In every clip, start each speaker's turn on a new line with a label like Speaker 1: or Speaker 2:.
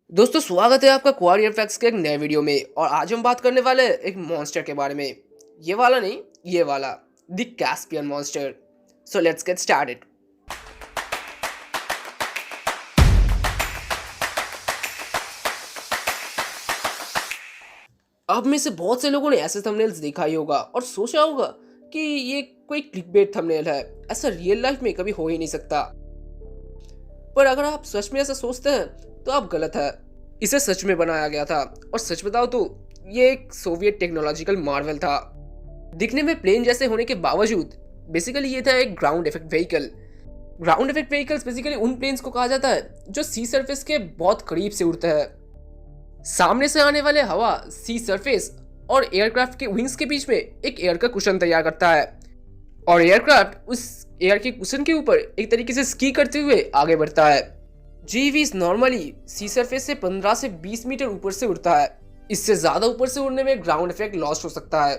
Speaker 1: दोस्तों स्वागत है आपका क्वारियर फैक्ट्स के एक नए वीडियो में। और आज हम बात करने वाले हैं एक मॉन्स्टर के बारे में। ये वाला नहीं, ये वाला, the Caspian monster. So let's get started. अब में से बहुत से लोगों ने ऐसे थंबनेल्स देखा ही होगा और सोचा होगा कि ये कोई क्लिकबेट थंबनेल है, ऐसा रियल लाइफ में कभी हो ही नहीं सकता। पर अगर आप सच में ऐसा सोचते हैं तो आप गलत है। इसे सच में बनाया गया था और सच बताओ तो ये एक सोवियत टेक्नोलॉजिकल मार्वल था। दिखने में प्लेन जैसे होने के बावजूद बेसिकली ये था एक ground effect vehicle. Ground effect vehicles basically उन प्लेन्स को कहा जाता है जो सी सरफेस के बहुत करीब से उड़ते हैं। सामने से आने वाले हवा, सी सरफेस और एयरक्राफ्ट के विंग्स के बीच में एक एयर का कुशन तैयार करता है और एयरक्राफ्ट उस एयर के कुशन के ऊपर एक तरीके से स्की करते हुए आगे बढ़ता है। जीवीज नॉर्मली सी सरफेस से 15 से 20 मीटर ऊपर से उड़ता है। इससे ज्यादा ऊपर से उड़ने में ग्राउंड इफेक्ट लॉस्ट हो सकता है।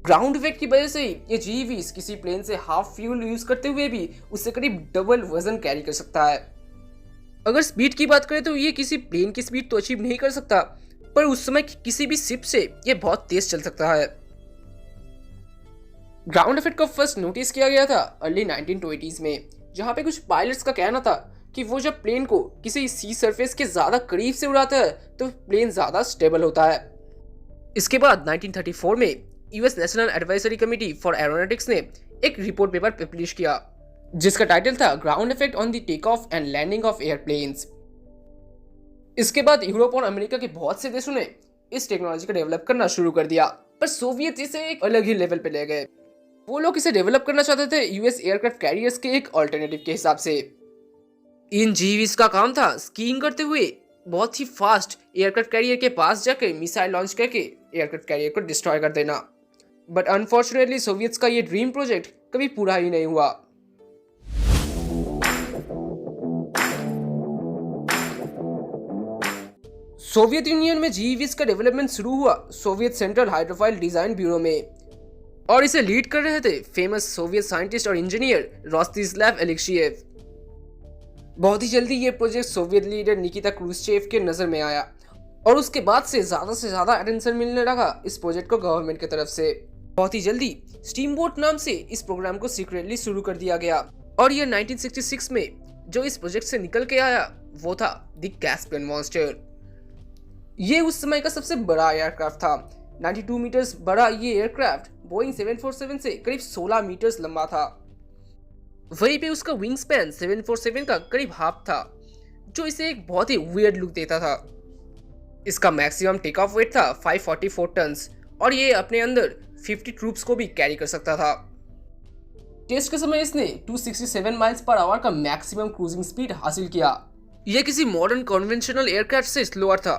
Speaker 1: ग्राउंड इफेक्ट की वजह से ही ये जीवीज किसी प्लेन से हाफ फ्यूल यूज करते हुए भी उससे करीब डबल वजन कैरी कर सकता है। अगर स्पीड की बात करें तो ये किसी प्लेन की स्पीड तो अचीव नहीं कर सकता, पर उस समय किसी भी शिप से ये बहुत तेज चल सकता है। ग्राउंड इफेक्ट को फर्स्ट नोटिस किया गया था अर्ली 1920s में, जहां पे कुछ पायलट्स का कहना था कि वो जब प्लेन को किसी सी सरफेस के ज्यादा करीब से उड़ाता है तो प्लेन ज्यादा स्टेबल होता है। इसके बाद 1934 में US National Advisory Committee for Aeronautics ने एक रिपोर्ट पेपर पब्लिश किया जिसका टाइटल था ground effect on the take off and landing of airplanes. इसके बाद यूरोप और अमेरिका के बहुत से देशों ने इस टेक्नोलॉजी को डेवलप करना शुरू कर दिया, पर सोवियत इसे एक अलग ही लेवल पे ले गए। वो लोग इसे डेवलप करना चाहते थे यूएस एयरक्राफ्ट कैरियर्स के एक ऑल्टरनेटिव के हिसाब से। इन जीवीज का काम था स्कीइंग करते हुए बहुत ही फास्ट एयरक्राफ्ट कैरियर के पास जाकर मिसाइल लॉन्च करके एयरक्राफ्ट कैरियर को डिस्ट्रॉय कर देना। बट अनफॉर्चुनेटली सोवियट्स का ये ड्रीम प्रोजेक्ट कभी पूरा ही नहीं हुआ। सोवियत यूनियन में जीवीज का डेवलपमेंट शुरू हुआ सोवियत सेंट्रल हाइड्रोफाइल डिजाइन ब्यूरो में, और इसे लीड कर रहे थे फेमस सोवियत साइंटिस्ट और इंजीनियर रोस्तिस्लाव एलेक्शियेव। बहुत ही जल्दी ये प्रोजेक्ट सोवियत लीडर निकिता क्रूश्चेव के नजर में आया और उसके बाद से ज्यादा अटेंशन मिलने लगा इस प्रोजेक्ट को गवर्नमेंट की तरफ से। बहुत ही जल्दी स्टीमबोट नाम से इस प्रोग्राम को सीक्रेटली शुरू कर दिया गया और ये 1966 में जो इस प्रोजेक्ट से निकल के आया वो था द कैस्पियन मॉन्स्टर। ये उस समय का सबसे बड़ा एयरक्राफ्ट था। 92 मीटर्स बड़ा ये एयरक्राफ्ट बोइंग 747 से करीब 16 मीटर्स लंबा था। वहीं पे उसका विंग स्पैन 747 का करीब हाफ था, जो इसे एक बहुत ही वियर्ड लुक देता था। इसका मैक्सिमम टेक ऑफ वेट था 544 टन्स और ये अपने अंदर 50 ट्रूप्स को भी कैरी कर सकता था। टेस्ट के समय इसने 267 माइल्स पर आवर का मैक्सिमम क्रूजिंग स्पीड हासिल किया। यह किसी मॉडर्न कन्वेंशनल एयरक्राफ्ट से स्लोअर था,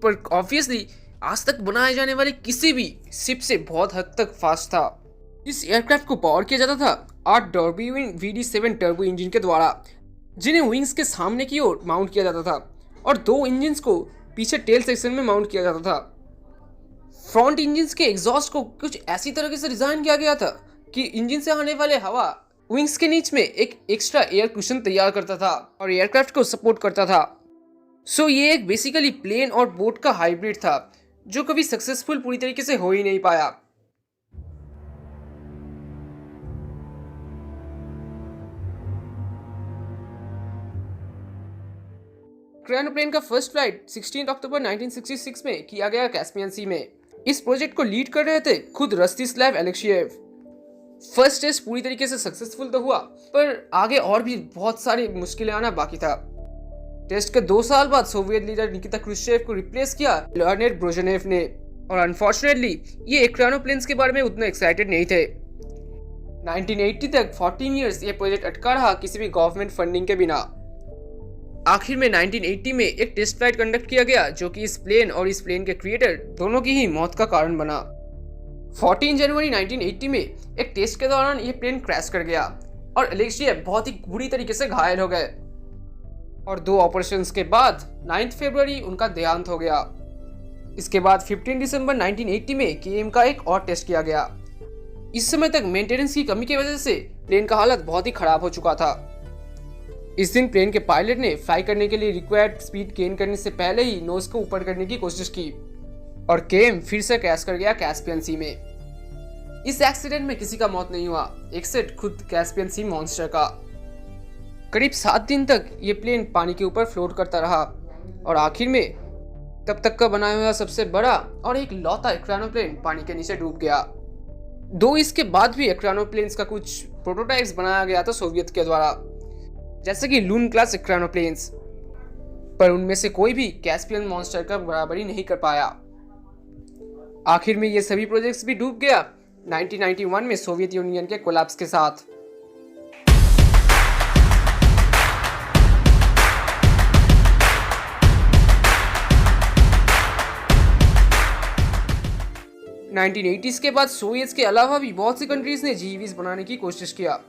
Speaker 1: पर ऑब्वियसली आज तक बनाए जाने वाले किसी भी शिप से बहुत हद तक फास्ट था। इस एयरक्राफ्ट को पावर किया जाता था 8 डॉर्बीविन VD7 टर्बो इंजन के द्वारा, जिन्हें विंग्स के सामने की ओर माउंट किया जाता था और 2 इंजन्स को पीछे टेल सेक्शन में माउंट किया जाता था। फ्रंट इंजन्स के एग्जॉस्ट को कुछ ऐसी तरीके से डिजाइन किया गया था कि इंजन से आने वाले हवा विंग्स के नीचे में एक एक्स्ट्रा एयर कुशन तैयार करता था और एयरक्राफ्ट को सपोर्ट करता था। सो ये एक बेसिकली प्लेन और बोट का हाइब्रिड था जो कभी सक्सेसफुल पूरी तरीके से हो ही नहीं पाया। क्रायोप्लेन का फर्स्ट फ्लाइट 16 अक्टूबर 1966 में किया गया कैस्पियन सी में। इस प्रोजेक्ट को लीड कर रहे थे खुद रोस्तिस्लाव एलेक्शियेव। फर्स्ट टेस्ट पूरी तरीके से सक्सेसफुल तो हुआ, पर आगे और भी बहुत सारी मुश्किलें आना बाकी था। टेस्ट के 2 साल बाद सोवियत लीडर निकिता क्रूश्चेव को रिप्लेस किया लेओनिड ब्रेजनेव ने, और अनफॉर्चुनेटली ये क्रायोप्लेन्स के बारे में उतना एक्साइटेड नहीं थे। 1980 तक 14 इयर्स ये प्रोजेक्ट अटका रहा किसी भी गवर्नमेंट फंडिंग के बिना। आखिर में 1980 में एक टेस्ट फ्लाइट कंडक्ट किया गया जो कि इस प्लेन और इस प्लेन के क्रिएटर दोनों की ही मौत का कारण बना। 14 जनवरी 1980 में एक टेस्ट के दौरान ये प्लेन क्रैश कर गया और एलेक्शियेव बहुत ही बुरी तरीके से घायल हो गए और 2 ऑपरेशंस के बाद 9 फरवरी उनका देहांत हो गया। इसके बाद 15 दिसंबर 1980 में केएम का एक और टेस्ट किया गया। इस समय तक मेंटेनेंस की कमी की वजह से प्लेन का हालत बहुत ही खराब हो चुका था। इस दिन प्लेन के पायलट ने फ्लाई करने के लिए रिक्वायर्ड स्पीड गेन करने से पहले ही नोज को ऊपर करने की कोशिश की और केम फिर से क्रैश कर गया कैस्पियन सी में। इस एक्सीडेंट में किसी का मौत नहीं हुआ एक्सेप्ट खुद कैस्पियन सी मॉन्स्टर का। करीब 7 दिन तक ये प्लेन पानी के ऊपर फ्लोट करता रहा और आखिर में तब तक का बनाया हुआ सबसे बड़ा और एक लौता एक्रानोप्लेन पानी के नीचे डूब गया। दो इसके बाद भी एक्रानोप्लेन्स का कुछ प्रोटोटाइप्स बनाया गया था सोवियत के द्वारा, जैसे कि लून क्लास एक्रानोप्लेन्स, पर उनमें से कोई भी कैस्पियन मॉन्स्टर का बराबरी नहीं कर पाया। आखिर में ये सभी प्रोजेक्ट्स भी डूब गया 1991 में सोवियत यूनियन के कोलैप्स के साथ। (1980s) के बाद सोवियत के अलावा भी बहुत सी कंट्रीज ने जीईवीज बनाने की कोशिश किया।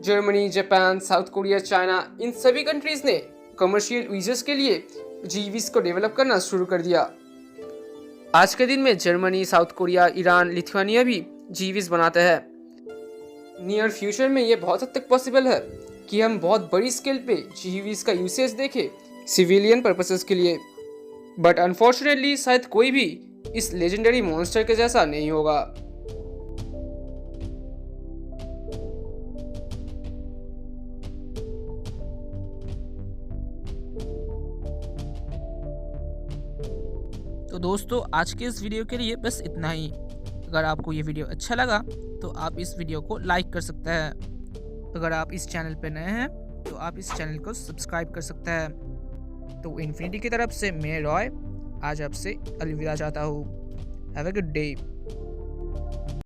Speaker 1: Germany, Japan, South Korea, China, इन सभी कंट्रीज ने कमर्शियल यूजेस के लिए जीईवीज को डेवलप करना शुरू कर दिया। आज के दिन में Germany, south Korea, Iran, Lithuania भी जीईवीज बनाते हैं। नियर फ्यूचर में ये बहुत हद तक पॉसिबल है कि हम बहुत बड़ी स्केल पे जीईवीज का यूसेज देखें सिविलियन पर्पसेस के लिए, बट अनफॉर्चुनेटली शायद कोई भी इस लेजेंडरी मॉन्स्टर के जैसा नहीं होगा।
Speaker 2: तो दोस्तों आज के इस वीडियो के लिए बस इतना ही। अगर आपको ये वीडियो अच्छा लगा तो आप इस वीडियो को लाइक कर सकते हैं। अगर आप इस चैनल पर नए हैं तो आप इस चैनल को सब्सक्राइब कर सकते हैं। तो इन्फिनिटी की तरफ से मैं रॉय आज आपसे अलविदा चाहता हूँ। Have a good day.